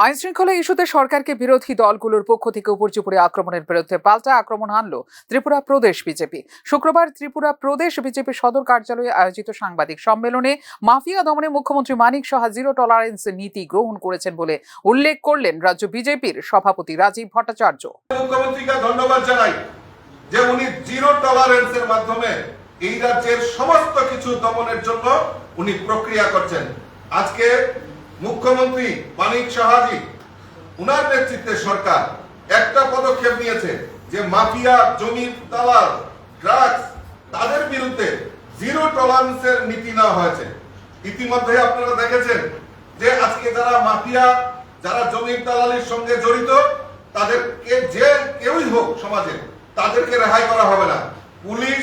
আইন শৃঙ্খলা ইস্যুতে সরকারকে বিরোধী দলগুলোর পক্ষ থেকে উপর্যুপরি আক্রমণের বিরুদ্ধে পাল্টা আক্রমণ হানল ত্রিপুরা প্রদেশ বিজেপি। শুক্রবার ত্রিপুরা প্রদেশ বিজেপি সদর কার্যালয়ে আয়োজিত সাংবাদিক সম্মেলনে মাফিয়া দমনে মুখ্যমন্ত্রী মানিক সাহা জিরো টলারেন্স নীতি গ্রহণ করেছেন বলে উল্লেখ করলেন রাজ্য বিজেপির সভাপতি রাজীব ভট্টাচার্য। মুখ্যমন্ত্রীকে ধন্যবাদ জানাই যে উনি জিরো টলারেন্সের মাধ্যমে এই রাজ্যের সমস্ত কিছু দমনের জন্য উনি প্রক্রিয়া করছেন। আজকে মুখ্যমন্ত্রী মানিক সাহাজি উনার নেতৃত্বে সরকার একটা পদক্ষেপ নিয়েছে যে মাফিয়া, জমির দালাল, ড্রাগস তাদের বিরুদ্ধে জিরো টলারেন্সের নীতি নেওয়া হয়েছে। ইতিমধ্যে আপনারা দেখেছেন যে আজকে যারা মাফিয়া, যারা জমির দালালির সঙ্গে জড়িত, তাদেরকে যে কেউই হোক সমাজে তাদেরকে রেহাই করা হবে না। পুলিশ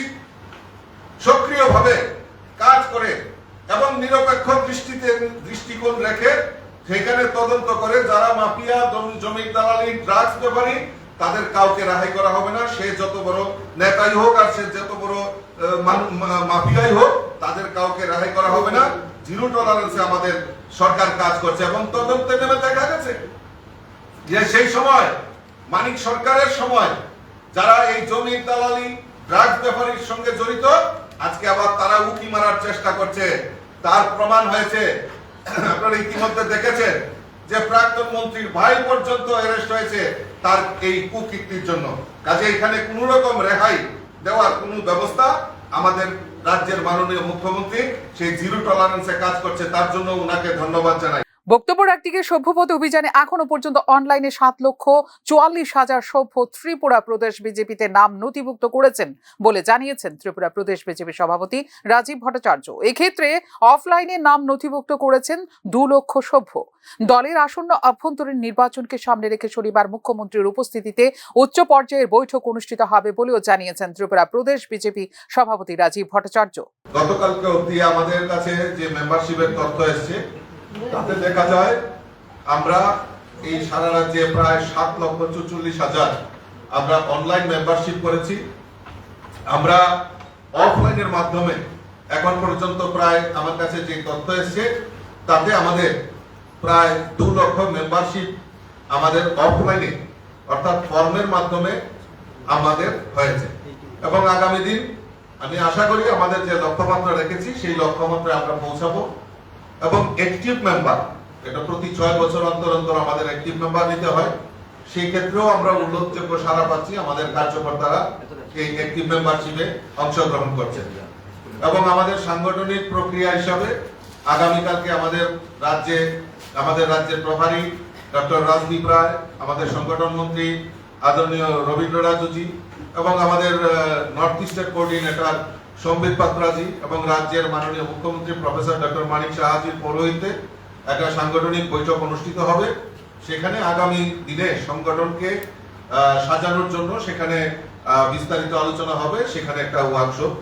সক্রিয়ভাবে কাজ করে এবং নিরপেক্ষ দৃষ্টিকোণ রেখে সেখানে তদন্ত করে যারা মাফিয়া, জমির দালালি, ড্রাগস ব্যাপারী, তাদের কাউকে রেহাই করা হবে না। সে যত বড় নেতাই হোক আর সে যত বড় মাফিয়াই হোক, তাদের কাউকে রেহাই করা হবে না। জিরো টলারেন্সে আমাদের সরকার কাজ করছে এবং তদন্তে নেমে দেখা গেছে যে সেই সময় মানিক সরকারের সময় যারা এই জমির দালালি, ড্রাগস ব্যাপারীর সঙ্গে জড়িত, আজকে আবার তারা উকি মারার চেষ্টা করছে। তার প্রমাণ হয়েছে, আপনারা ইতিমধ্যে দেখেছেন যে প্রাক্তন মন্ত্রীর ভাই পর্যন্ত অ্যারেস্ট হয়েছে তার এই কুকীর্তির জন্য। কাজে এখানে কোন রকম রেহাই দেওয়ার কোন ব্যবস্থা আমাদের রাজ্যের মাননীয় মুখ্যমন্ত্রী সেই জিরো টলারেন্সে কাজ করছে, তার জন্য উনাকে ধন্যবাদ জানাই। বক্তব্য একদিকে সভ্যপদ অভিযানে এখনো পর্যন্ত অনলাইনে 7,44,000 সভ্য ত্রিপুরা প্রদেশ বিজেপিতে নাম নথিভুক্ত করেছেন বলে জানিয়েছেন ত্রিপুরা প্রদেশ বিজেপি সভাপতি রাজীব ভট্টাচার্য। এক্ষেত্রে অফলাইনে নাম নথিভুক্ত করেছেন 2 লক্ষ সভ্য। দলের আসন্ন অভ্যন্তরীণ নির্বাচনকে সামনে রেখে শনিবার মুখ্যমন্ত্রীর উপস্থিতিতে উচ্চ পর্যায়ের বৈঠক অনুষ্ঠিত হবে বলেও জানিয়েছেন ত্রিপুরা প্রদেশ বিজেপি সভাপতি রাজীব ভট্টাচার্য। গতকালকে অবধি আমাদের কাছে যে মেম্বারশিপের তথ্য এসেছে তাতে দেখা যায় আমরা এই সারা রাজ্যে প্রায় 7,44,000 আমরা অনলাইন মেম্বারশিপ করেছি। আমরা অফলাইনের মাধ্যমে এখন পর্যন্ত প্রায় আমার কাছে যে তথ্য এসেছে তাতে আমাদের প্রায় 2 লক্ষ মেম্বারশিপ আমাদের অফলাইনে অর্থাৎ ফর্মের মাধ্যমে আমাদের হয়েছে এবং আগামী দিন আমি আশা করি আমাদের যে লক্ষ্যমাত্রা রেখেছি সেই লক্ষ্যমাত্রায় আমরা পৌঁছাবো। এবং অ্যাক্টিভ মেম্বার, এটা প্রতি 6 বছর অন্তর অন্তর আমাদের অ্যাক্টিভ মেম্বার নিতে হয়। সেই ক্ষেত্রেও আমরা উল্লেখযোগ্য সাড়া পাচ্ছি, আমাদের কার্যকর্তারা এই অ্যাক্টিভ মেম্বারশিপে অংশগ্রহণ করছেন। এবং আমাদের সাংগঠনিক প্রক্রিয়া হিসাবে আগামীকালকে আমাদের রাজ্যের প্রভারী ডক্টর রাজদীপ রায়, আমাদের সংগঠন মন্ত্রী আদরণীয় রবীন্দ্র রাজুজি এবং আমাদের নর্থ ইস্টের কোঅর্ডিনেটর সম্বিত পাত্রাজি এবং রাজ্যের মাননীয় মুখ্যমন্ত্রী প্রফেসর ডক্টর মানিক সাহাজির পৌরোহিত্যে একটা সাংগঠনিক বৈঠক অনুষ্ঠিত হবে। সেখানে আগামী দিনে সংগঠনকে সাজানোর জন্য সেখানে বিস্তারিত আলোচনা হবে। সেখানে একটা ওয়ার্কশপ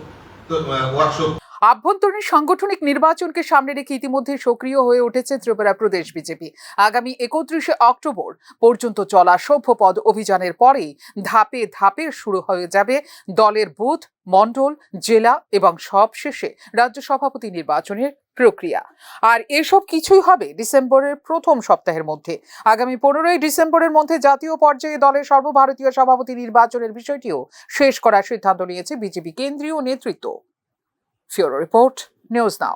আভ্যন্তরীণ সাংগঠনিক নির্বাচনকে সামনে রেখে ইতিমধ্যে সক্রিয় হয়ে উঠেছে ত্রিপুরা প্রদেশ বিজেপি। আগামী 31শে অক্টোবর পর্যন্ত চলা সভ্যপদ অভিযানের পরেই ধাপে ধাপে শুরু হয়ে যাবে দলের বুথ, মণ্ডল, জেলা এবং সবশেষে রাজ্য সভাপতি নির্বাচনের প্রক্রিয়া। আর এসব কিছুই হবে ডিসেম্বরের প্রথম সপ্তাহের মধ্যে। আগামী 15ই ডিসেম্বরের মধ্যে জাতীয় পর্যায়ে দলের সর্বভারতীয় সভাপতি নির্বাচনের বিষয়টিও শেষ করার সিদ্ধান্ত নিয়েছে বিজেপি কেন্দ্রীয় নেতৃত্ব। Bureau Report, News Now.